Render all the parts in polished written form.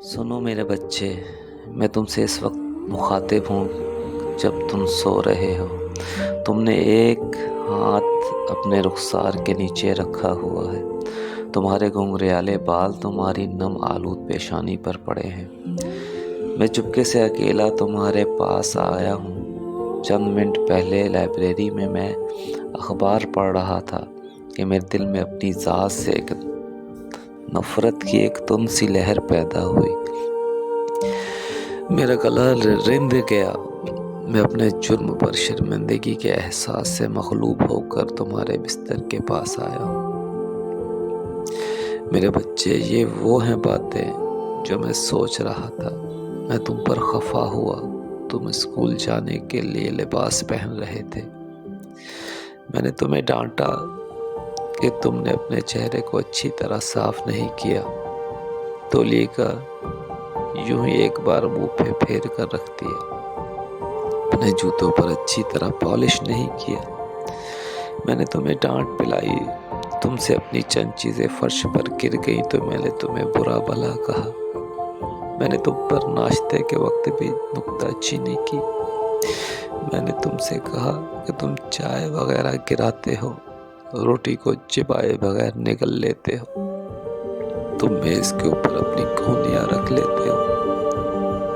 سنو میرے بچے، میں تم سے اس وقت مخاطب ہوں جب تم سو رہے ہو۔ تم نے ایک ہاتھ اپنے رخسار کے نیچے رکھا ہوا ہے، تمہارے گھنگریالے بال تمہاری نم آلود پیشانی پر پڑے ہیں۔ میں چپکے سے اکیلا تمہارے پاس آیا ہوں۔ چند منٹ پہلے لائبریری میں اخبار پڑھ رہا تھا کہ میرے دل میں اپنی ذات سے ایک نفرت کی ایک تند سی لہر پیدا ہوئی۔ میرا گلا رند گیا۔ میں اپنے جرم پر شرمندگی کے احساس سے مغلوب ہو کر تمہارے بستر کے پاس آیا ہوں۔ میرے بچے، یہ وہ ہیں باتیں جو میں سوچ رہا تھا۔ میں تم پر خفا ہوا۔ تم اسکول جانے کے لیے لباس پہن رہے تھے۔ میں نے تمہیں ڈانٹا کہ تم نے اپنے چہرے کو اچھی طرح صاف نہیں کیا، تولیے کا یوں ہی ایک بار منہ پہ پھیر کر رکھ دیا، اپنے جوتوں پر اچھی طرح پالش نہیں کیا۔ میں نے تمہیں ڈانٹ پلائی، تم سے اپنی چند چیزیں فرش پر گر گئیں تو میں نے تمہیں برا بھلا کہا۔ میں نے تم پر ناشتے کے وقت بھی نکتہ چینی کی۔ میں نے تم سے کہا کہ تم چائے وغیرہ گراتے ہو، روٹی کو چبائے بغیر نگل لیتے ہو، تم میز کے اوپر اپنی کونیاں رکھ لیتے ہو،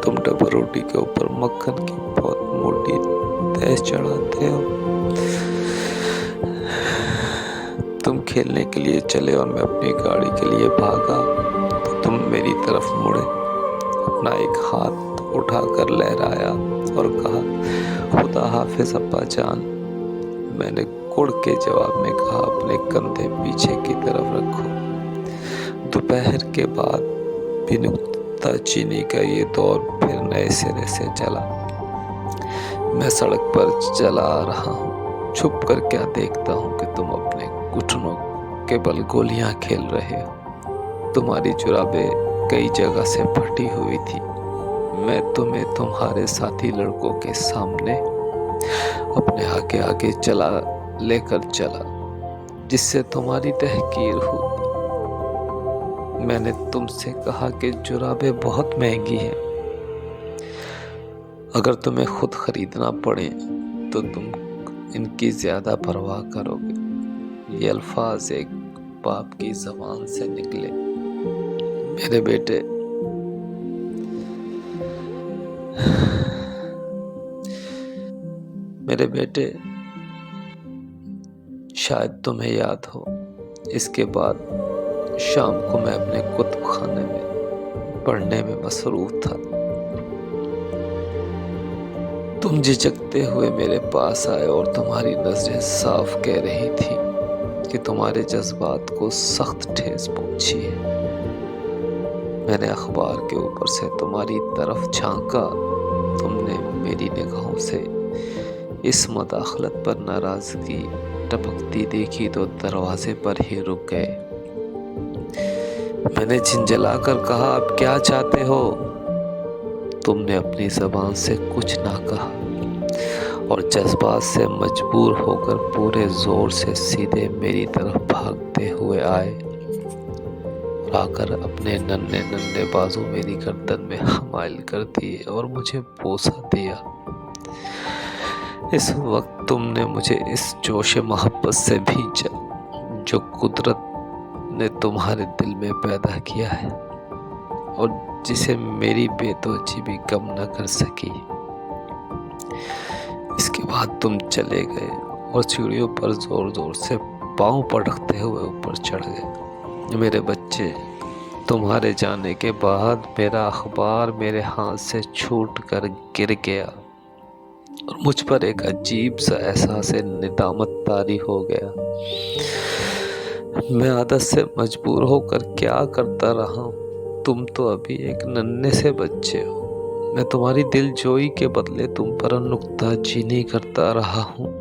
تم ڈبل روٹی کے اوپر مکھن کی بہت موٹی تہ چڑھاتے ہو، تم کھیلنے کے لیے چلے اور میں اپنی گاڑی کے لیے بھاگا تو تم میری طرف مڑے، اپنا ایک ہاتھ اٹھا کر لہرایا اور کہا، خدا حافظ ابا جان۔ میں نے کڑ کے جواب میں کہا، اپنے کندھے پیچھے کی طرف رکھو۔ دوپہر کے بعد بھی نکتہ چینی کا یہ دور پھر نئے سرے سے چلا۔ میں سڑک پر چلا آ رہا ہوں، چھپ کر کیا دیکھتا ہوں کہ تم اپنے گھٹنوں کے بل گولیاں کھیل رہے ہو۔ تمہاری جرابیں کئی جگہ سے پھٹی ہوئی تھی۔ میں تمہیں تمہارے ساتھی لڑکوں کے سامنے اپنے آگے آگے لے کر چلا، جس سے تمہاری تحقیر ہوئی۔ میں نے تم سے کہا کہ جرابیں بہت مہنگی ہیں، اگر تمہیں خود خریدنا پڑے تو تم ان کی زیادہ پرواہ کرو گے۔ یہ الفاظ ایک باپ کی زبان سے نکلے۔ میرے بیٹے، شاید تمہیں یاد ہو، اس کے بعد شام کو میں اپنے کتب خانے میں پڑھنے میں مصروف تھا۔ تم جھجکتے ہوئے میرے پاس آئے اور تمہاری نظریں صاف کہہ رہی تھی کہ تمہارے جذبات کو سخت ٹھیس پہنچی ہے۔ میں نے اخبار کے اوپر سے تمہاری طرف جھانکا۔ تم نے میری نگاہوں سے اس مداخلت پر ناراضگی ٹپکتی دیکھی تو دروازے پر ہی رک گئے۔ میں نے جھنجھلا کر کہا، اب کیا چاہتے ہو؟ تم نے اپنی زبان سے کچھ نہ کہا اور جذبات سے مجبور ہو کر پورے زور سے سیدھے میری طرف بھاگتے ہوئے آئے اور آ کر اپنے ننھے بازو میری گردن میں حمائل کر دیے اور مجھے بوسہ دیا۔ اس وقت تم نے مجھے اس جوش محبت سے بھیجا جو قدرت نے تمہارے دل میں پیدا کیا ہے اور جسے میری بے توجہی بھی کم نہ کر سکی۔ اس کے بعد تم چلے گئے اور سیڑھیوں پر زور زور سے پاؤں پٹکتے ہوئے اوپر چڑھ گئے۔ میرے بچے، تمہارے جانے کے بعد میرا اخبار میرے ہاتھ سے چھوٹ کر گر گیا اور مجھ پر ایک عجیب سا احساس ندامت طاری ہو گیا۔ میں عادت سے مجبور ہو کر کیا کرتا رہا ہوں؟ تم تو ابھی ایک ننھے سے بچے ہو۔ میں تمہاری دل جوئی کے بدلے تم پر نکتہ چینی کرتا رہا ہوں،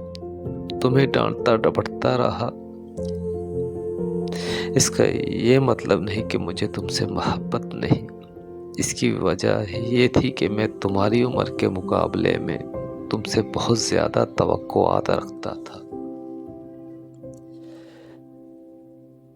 تمہیں ڈانٹتا ڈپٹتا رہا۔ اس کا یہ مطلب نہیں کہ مجھے تم سے محبت نہیں، اس کی وجہ یہ تھی کہ میں تمہاری عمر کے مقابلے میں تم سے بہت زیادہ توقعات رکھتا تھا۔